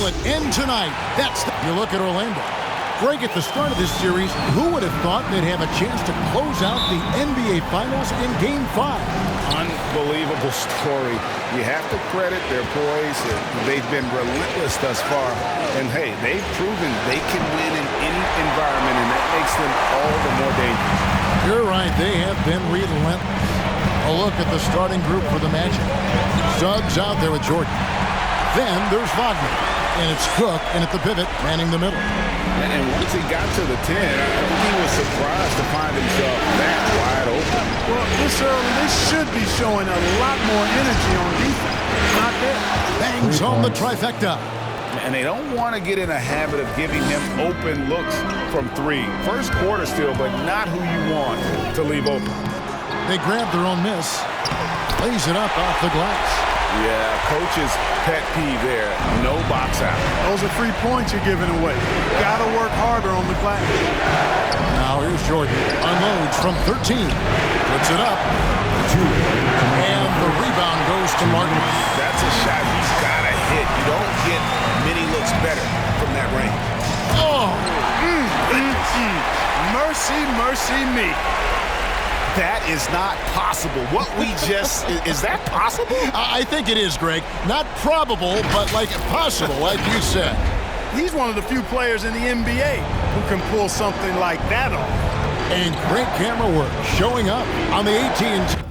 will it end tonight? You look at Orlando. Greg, at the start of this series, who would have thought they'd have a chance to close out the NBA Finals in Game 5? Unbelievable story. You have to credit their poise. They've been relentless thus far. And, hey, they've proven they can win in any environment, and that makes them all the more dangerous. You're right. They have been relentless. A look at the starting group for the Magic. Suggs out there with Jordan. Then there's Wagner. And it's Cook, and at the pivot, manning the middle. And once he got to the 10, I think he was surprised to find himself that wide open. Well, this early, they should be showing a lot more energy on defense. Not there. Bangs home the trifecta. And they don't want to get in a habit of giving him open looks from 3. First quarter still, but not who you want to leave open. They grab their own miss. Lays it up off the glass. Yeah, coach's pet peeve there. No box out. Those are free points you're giving away. Got to work harder on the glass. Now here's Jordan. Unloads from 13. Puts it up. 2. And the rebound goes to Martin. That's a shot he's got to hit. You don't get many looks better from that range. Oh! Mercy, mercy me. That is not possible. What we just... is that possible? I think it is, Greg. Not probable, but like possible, like you said. He's one of the few players in the NBA who can pull something like that off. And great camera work showing up on the AT&T.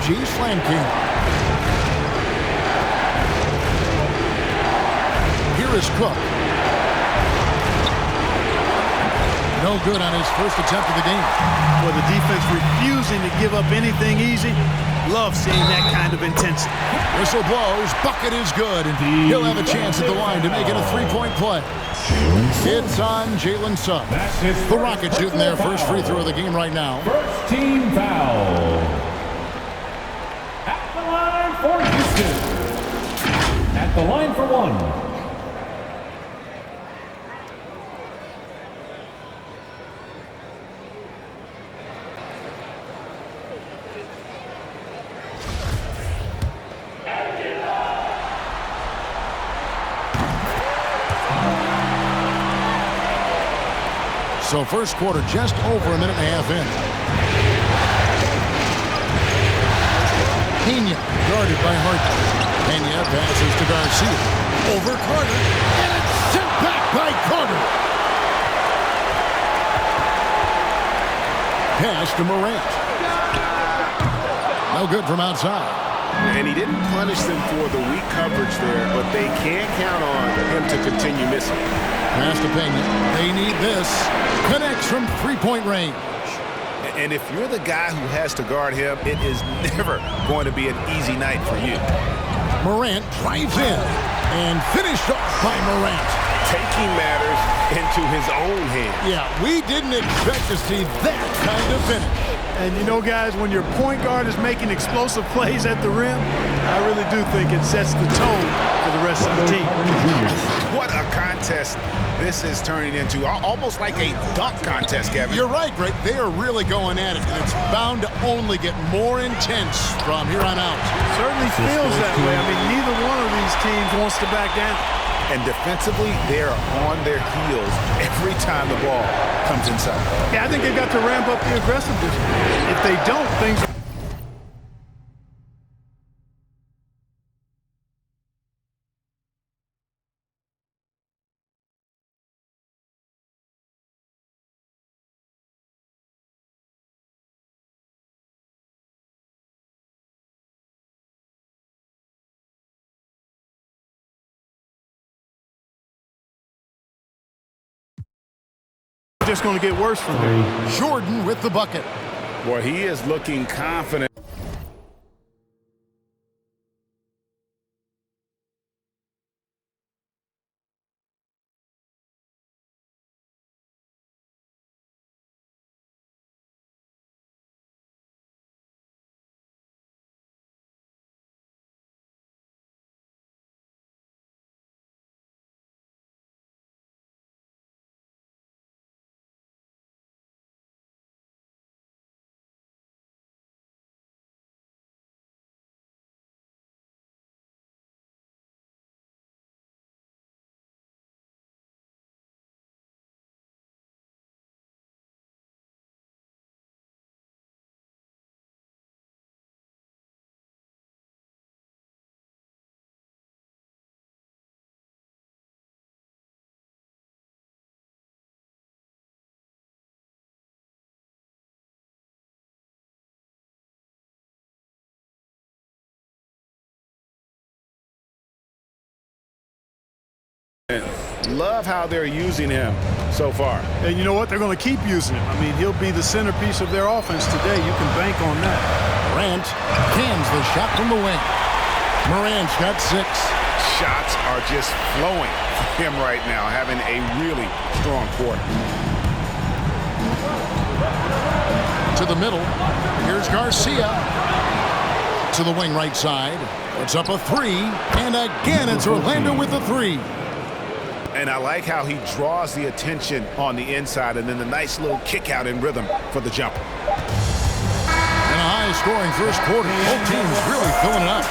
G Slam King. Here is Cook. No good on his first attempt of the game. For the defense refusing to give up anything easy. Love seeing that kind of intensity. Whistle blows. Bucket is good. And he'll have a chance at the line to make it a three-point play. It's on Jalen Suggs. The Rockets shooting their first free throw of the game right now. First team foul. For Houston. At the line for 1. So first quarter just over a minute and a half in. Pena guarded by Harden. Pena passes to Garcia. Over Carter. And it's sent back by Carter. Pass to Morant. No good from outside. And he didn't punish them for the weak coverage there, but they can't count on him to continue missing. Pass to Pena. They need this. Connects from three-point range. And if you're the guy who has to guard him, it is never going to be an easy night for you. Morant drives in and finished off by Morant. Taking matters into his own hands. Yeah, we didn't expect to see that kind of finish. And you know, guys, when your point guard is making explosive plays at the rim, I really do think it sets the tone for the rest of the team. What a contest this is turning into. Almost like a dunk contest, Kevin. You're right, Greg. They are really going at it, and it's bound to only get more intense from here on out. Certainly feels that way. I mean, neither one of these teams wants to back down. And defensively, they're on their heels every time the ball comes inside. Yeah, I think they've got to ramp up the aggressiveness. If they don't, things just going to get worse from there. Jordan with the bucket. Well, he is looking confident. Love how they're using him so far. And you know what? They're going to keep using him. I mean, he'll be the centerpiece of their offense today. You can bank on that. Morant cans the shot from the wing. Morant's got 6. Shots are just flowing for him right now, having a really strong quarter. To the middle. Here's Garcia. To the wing right side. It's up a 3. And again, it's Orlando with the 3. And I like how he draws the attention on the inside and then the nice little kick out in rhythm for the jumper. And a high-scoring first quarter. Both teams really filling it up.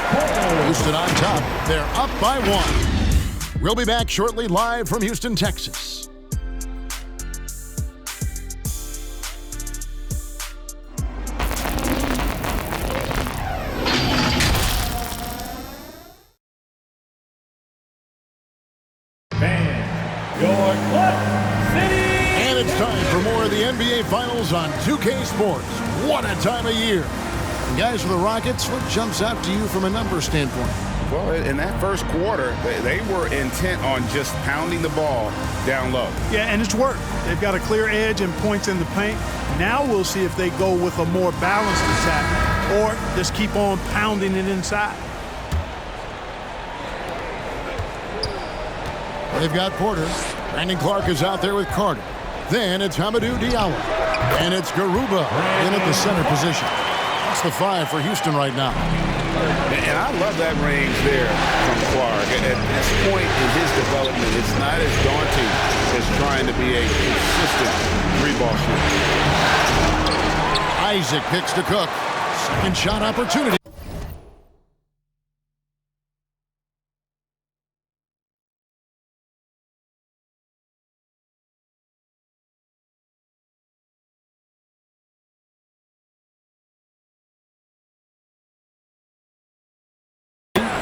Houston on top. They're up by 1. We'll be back shortly live from Houston, Texas. And it's time for more of the NBA Finals on 2K Sports. What a time of year. And guys, for the Rockets, what jumps out to you from a number standpoint? Well, in that first quarter, they were intent on just pounding the ball down low. Yeah, and it's worked. They've got a clear edge and points in the paint. Now we'll see if they go with a more balanced attack or just keep on pounding it inside. They've got Porter. Brandon Clark is out there with Carter. Then it's Hamidou Diallo. And it's Garuba in at the center position. That's the 5 for Houston right now. And I love that range there from Clark. At this point in his development, it's not as daunting as trying to be a consistent 3-ball shooter. Isaac picks to Cook. Second shot opportunity.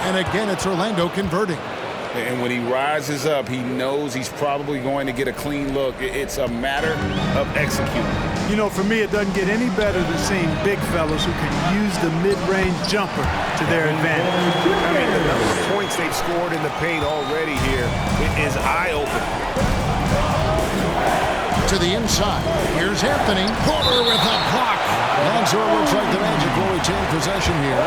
And again, it's Orlando converting. And when he rises up, he knows he's probably going to get a clean look. It's a matter of executing. You know, for me, it doesn't get any better than seeing big fellas who can use the mid-range jumper to their advantage. I mean, the number of points they've scored in the paint already here is eye-opening. To the inside. Here's Anthony. Porter with a block. And so it looks like the Magic will retain possession here.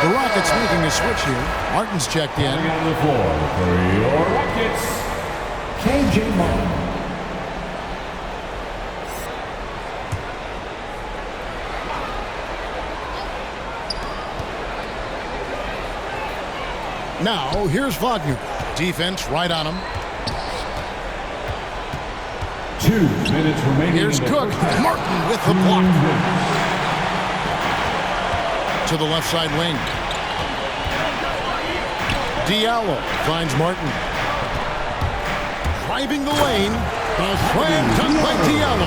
The Rockets making a switch here. Martin's checked in. On the floor for your Rockets, KJ Martin. Now, here's Wagner. Defense right on him. 2 minutes remaining. Here's Cook. Martin with the block. To the left side wing. Diallo finds Martin. Driving the lane. A slam dunk by Diallo.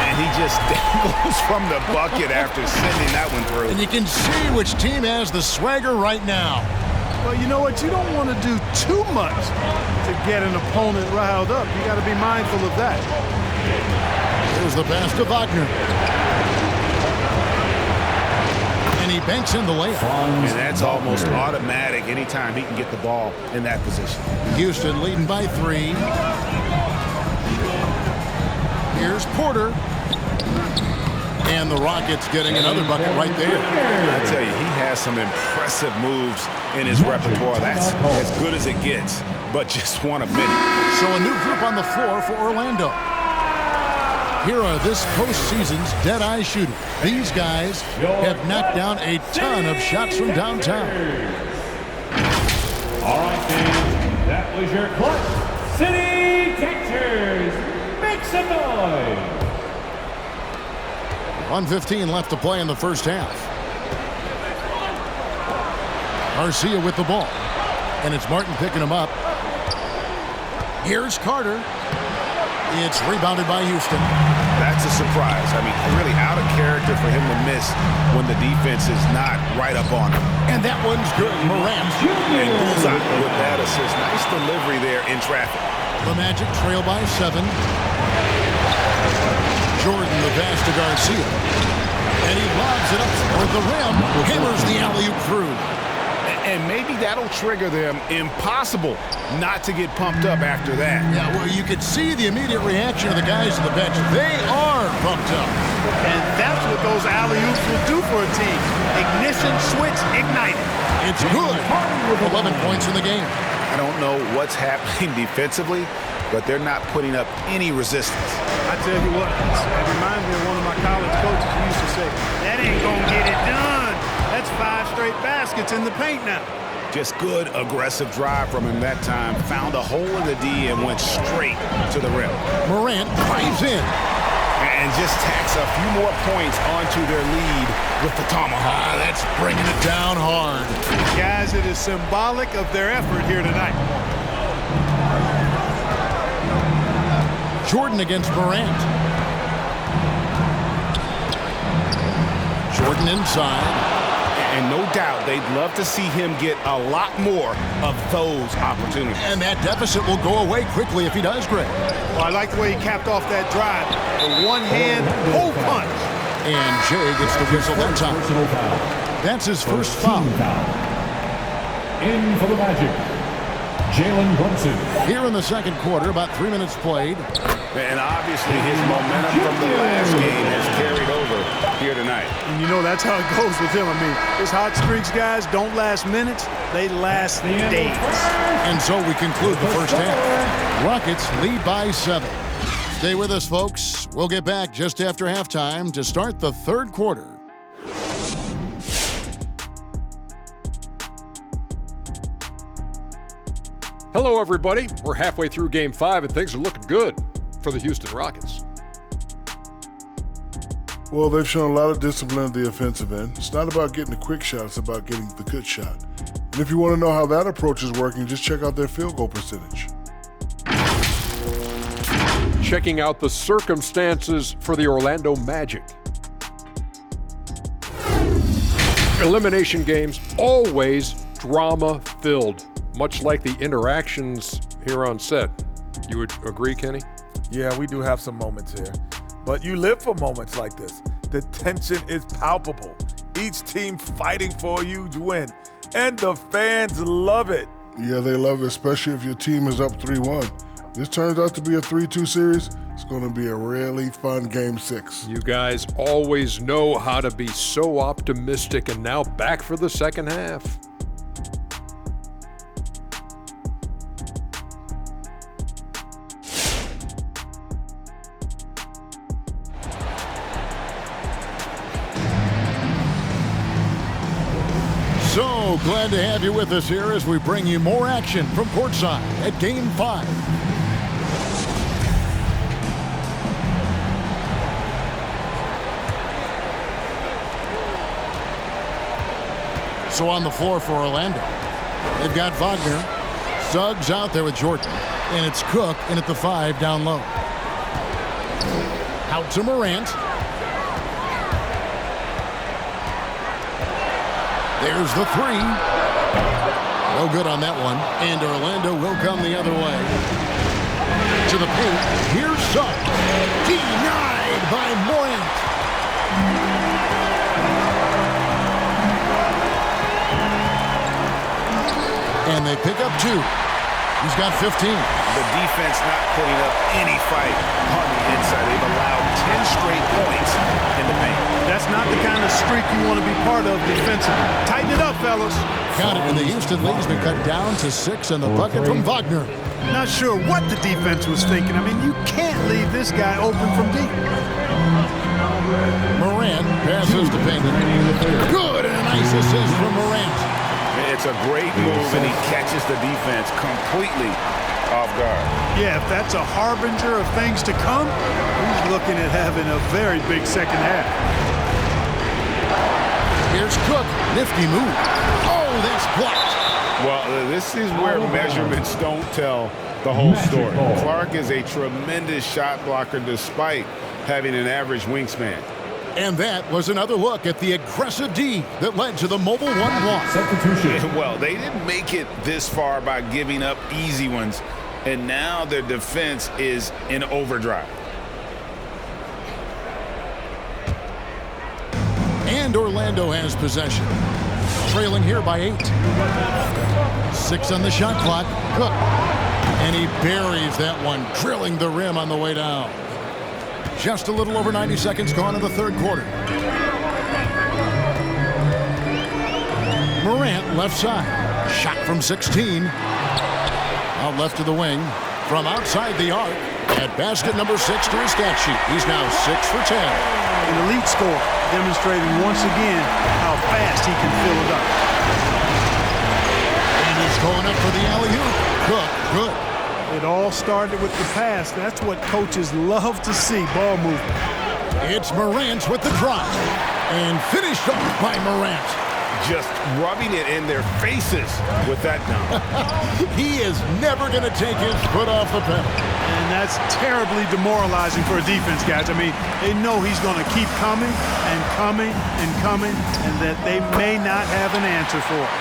And he just dangles from the bucket after sending that one through. And you can see which team has the swagger right now. Well, you know what? You don't want to do too much to get an opponent riled up. You got to be mindful of that. Here's the pass to Wagner. And he banks in the layup. And that's almost automatic anytime he can get the ball in that position. Houston leading by 3. Here's Porter. And the Rockets getting another bucket right there. I tell you, he has some impressive moves in his repertoire. That's as good as it gets, but just one of many. So a new group on the floor for Orlando. Here are this postseason's dead-eye shooters. These guys have knocked down a ton of shots from downtown. All right, fans, that was your Clutch City Catchers. Make some noise. 1:15 left to play in the first half. Garcia with the ball. And it's Martin picking him up. Here's Carter. It's rebounded by Houston. That's a surprise. I mean, really out of character for him to miss when the defense is not right up on him. And that one's good. Morant. And bullseye with that assist. Nice delivery there in traffic. The Magic trail by 7. Jordan the pass to Garcia. And he lobs it up toward the rim. Hammers the alley-oop through. And maybe that'll trigger them. Impossible not to get pumped up after that. Yeah, well, you could see the immediate reaction of the guys on the bench. They are pumped up. And that's what those alley-oops will do for a team. Ignition switch ignited. It's good. 11 points in the game. I don't know what's happening defensively, but they're not putting up any resistance. I tell you what, it reminds me of one of my college coaches who used to say, that ain't gonna get it done. That's 5 straight baskets in the paint now. Just good, aggressive drive from him that time. Found a hole in the D and went straight to the rim. Morant drives in. And just tacks a few more points onto their lead with the tomahawk. That's bringing it down hard. Guys, it is symbolic of their effort here tonight. Jordan against Morant. Jordan inside. And no doubt they'd love to see him get a lot more of those opportunities. And that deficit will go away quickly if he does, Greg. Well, I like the way he capped off that drive. The one-hand hole punch. And Jay gets the whistle that time. That's his first foul. In for the Magic, Jalen Brunson. Here in the second quarter, about 3 minutes played. And obviously his momentum from the last game has carried over here tonight. And you know that's how it goes with him. I mean, his hot streaks, guys, don't last minutes. They last days. And so we conclude the first half. Rockets lead by 7. Stay with us, folks. We'll get back just after halftime to start the third quarter. Hello, everybody. We're halfway through Game 5, and things are looking good for the Houston Rockets. Well, they've shown a lot of discipline at the offensive end. It's not about getting the quick shot, it's about getting the good shot. And if you want to know how that approach is working, just check out their field goal percentage. Checking out the circumstances for the Orlando Magic. Elimination games, always drama-filled, much like the interactions here on set. You would agree, Kenny? Yeah, we do have some moments here. But you live for moments like this. The tension is palpable. Each team fighting for a huge win. And the fans love it. Yeah, they love it, especially if your team is up 3-1. This turns out to be a 3-2 series. It's going to be a really fun Game 6. You guys always know how to be so optimistic, and now back for the second half. So glad to have you with us here as we bring you more action from courtside at Game 5. So on the floor for Orlando, they've got Wagner. Suggs out there with Jordan. And it's Cook in at the 5 down low. Out to Morant. There's the 3. No good on that one. And Orlando will come the other way. To the paint. Here's Suggs. Denied by Morant. And they pick up 2. He's got 15. The defense not putting up any fight on the inside. They've allowed 10 straight points in the paint. That's not the kind of streak you want to be part of defensively. Tighten it up, fellas. Count it, and the Houston lead has been cut down to 6 and the bucket from Wagner. Not sure what the defense was thinking. I mean, you can't leave this guy open from deep. Morant passes to Payton. Good, and a nice assist from Morant. It's a great move, and he catches the defense completely off guard. Yeah, if that's a harbinger of things to come, he's looking at having a very big second half. Here's Cook. Nifty move. Oh, that's blocked. Well, this is where measurements don't tell the whole story. Clark is a tremendous shot blocker despite having an average wingspan. And that was another look at the aggressive D that led to the mobile 1 block. Substitution. Well, they didn't make it this far by giving up easy ones, and now their defense is in overdrive. And Orlando has possession. trailing here by 8. 6 on the shot clock. Cook. And he buries that one, drilling the rim on the way down. Just a little over 90 seconds gone in the third quarter. Morant left side. Shot from 16. Out left to the wing. From outside the arc. At basket number 6 to his stat sheet. He's now 6 for 10. An elite scorer, demonstrating once again how fast he can fill it up. And he's going up for the alley-oop. Cook, good. It all started with the pass. That's what coaches love to see, ball movement. It's Morant with the drive. And finished off by Morant. Just rubbing it in their faces with that dunk. He is never going to take his foot off the pedal. And that's terribly demoralizing for a defense, guys. I mean, they know he's going to keep coming and coming and coming, and that they may not have an answer for it.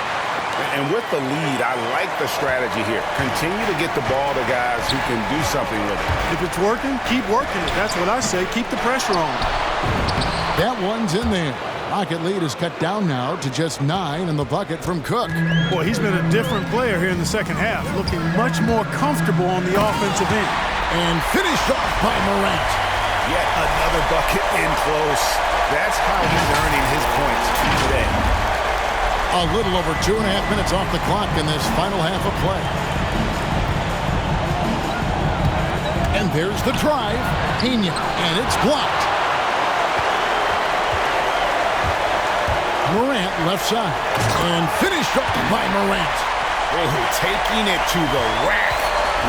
And with the lead, I like the strategy here. Continue to get the ball to guys who can do something with it. If it's working, keep working it. That's what I say. Keep the pressure on. That one's in there. Rocket lead is cut down now to just 9 in the bucket from Cook. Boy, he's been a different player here in the second half, looking much more comfortable on the offensive end. And finished off by Morant. Yet another bucket in close. That's how he's earning his points today. A little over 2.5 minutes off the clock in this final half of play. And there's the drive. Pena, and it's blocked. Morant left side. And finished up by Morant. Taking it to the rack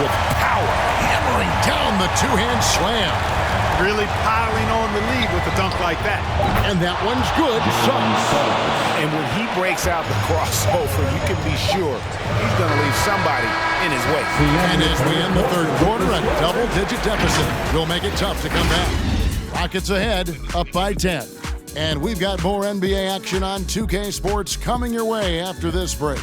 with power. Hammering down the two-hand slam. Really piling on the lead with a dunk like that. And that one's good. And when he breaks out the crossover, you can be sure he's going to leave somebody in his way. And as we end the third quarter, a double-digit deficit will make it tough to come back. Rockets ahead, up by 10. And we've got more NBA action on 2K Sports coming your way after this break.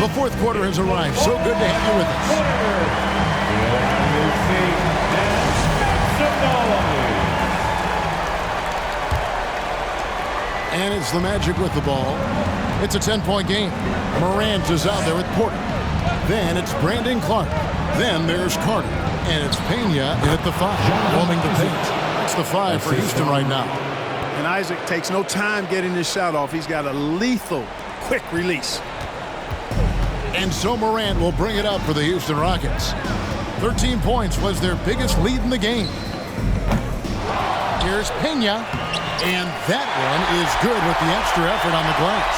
The fourth quarter has arrived. So good to have you with us. And it's the Magic with the ball. It's a 10-point game. Morant is out there with Porter. Then it's Brandon Clark. Then there's Carter. And it's Pena in at the 5, roaming the paint. It's the 5 for Houston right now. And Isaac takes no time getting this shot off. He's got a lethal, quick release. And so Morant will bring it up for the Houston Rockets. 13 points was their biggest lead in the game. Here's Pena. And that one is good with the extra effort on the glass.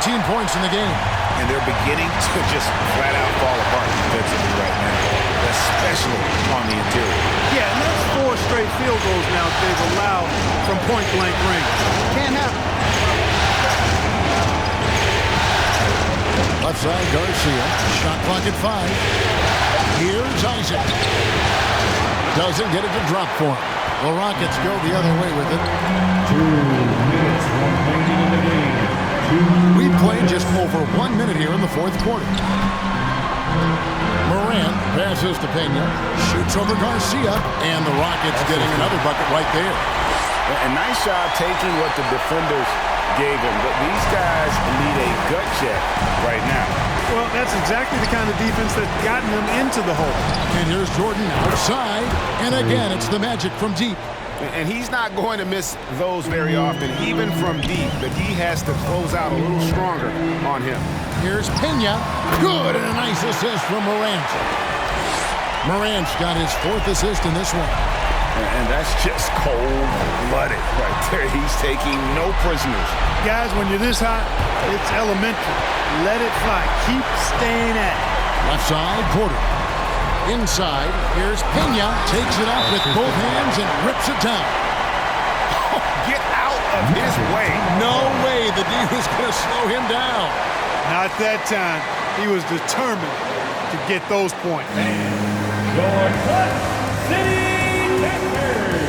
19 points in the game. And they're beginning to just flat out fall apart defensively right now, especially on the interior. Yeah, and that's 4 straight field goals now that they've allowed from point-blank range. Can't happen. Left side, Garcia. Shot clock at 5. Here's Isaac. Doesn't get it to drop for him. The Rockets go the other way with it. 2 minutes remaining in the game. We played just over 1 minute here in the fourth quarter. Morant passes to Pena, shoots over Garcia, and the Rockets getting another bucket right there. A nice job taking what the defenders gave him, but these guys need a gut check right now. Well, that's exactly the kind of defense that's gotten them into the hole. And here's Jordan outside, and again, it's the Magic from deep. And he's not going to miss those very often, even from deep, but he has to close out a little stronger on him. Here's Pena. Good, and a nice assist from Morant. Morant's got his 4th assist in this one. And that's just cold-blooded right there. He's taking no prisoners. Guys, when you're this hot, it's elementary. Let it fly. Keep staying at it. Left side, Porter. Inside, here's Pena. Takes it up with both hands and rips it down. Oh, get out of his way. No way the D was going to slow him down. Not that time. He was determined to get those points. Your City Captors.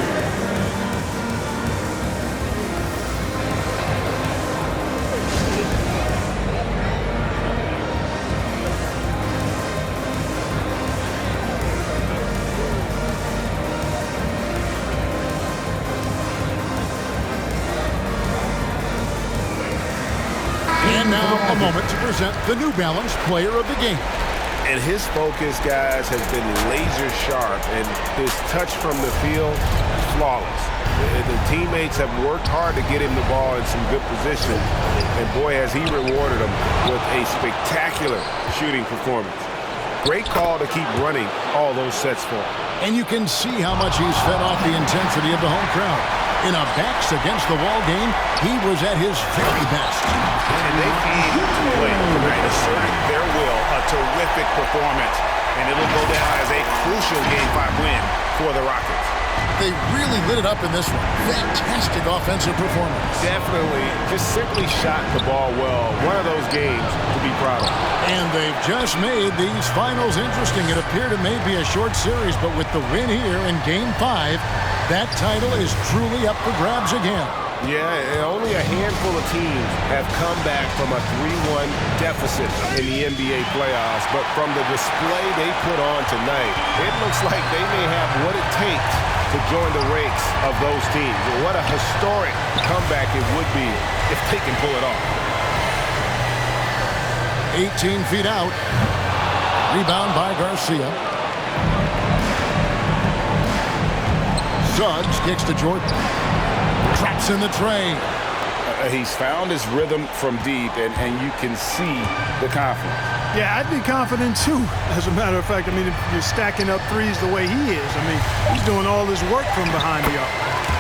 present the New Balance Player of the Game. And his focus, guys, has been laser sharp, and his touch from the field, flawless. The teammates have worked hard to get him the ball in some good position, and boy, has he rewarded them with a spectacular shooting performance. Great call to keep running all those sets for him. And you can see how much he's fed off the intensity of the home crowd. In a backs-against-the-wall game, he was at his very best. And they came to play tonight, asserting their will, a terrific performance, and it'll go down as a crucial Game 5 win for the Rockets. They really lit it up in this one. Fantastic offensive performance. Definitely, just simply shot the ball well. One of those games to be proud of. And they've just made these finals interesting. It appeared it may be a short series, but with the win here in Game 5, that title is truly up for grabs again. Yeah, and only a handful of teams have come back from a 3-1 deficit in the NBA playoffs, but from the display they put on tonight, it looks like they may have what it takes to join the ranks of those teams. And what a historic comeback it would be if they can pull it off. 18 feet out. Rebound by Garcia. Suggs kicks to Jordan. Traps in the tray. He's found his rhythm from deep, and you can see the confidence. Yeah, I'd be confident too. As a matter of fact, I mean, if you're stacking up threes the way he is, I mean, he's doing all his work from behind the arc.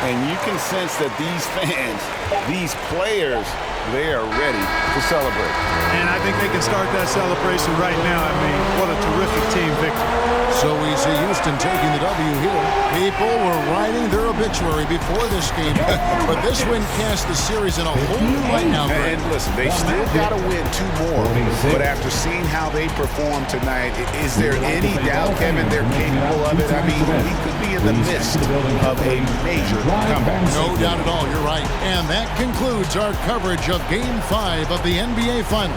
And you can sense that these fans, these players, they are ready to celebrate. And I think they can start that celebration right now. I mean, what a terrific team victory. So we see Houston taking the W here. People were writing their obituary before this game, but this win cast the series in a whole new light now. And listen, they still got to win 2 more, but after seeing how they performed tonight, is there any doubt, Kevin, they're capable of it? I mean, we could be in the midst of a major comeback. No doubt at all, you're right. And that concludes our coverage of Game 5 of the NBA Finals.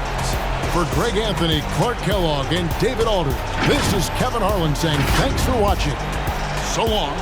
For Greg Anthony, Clark Kellogg, and David Alder, this is Kevin Harlan saying thanks for watching. So long.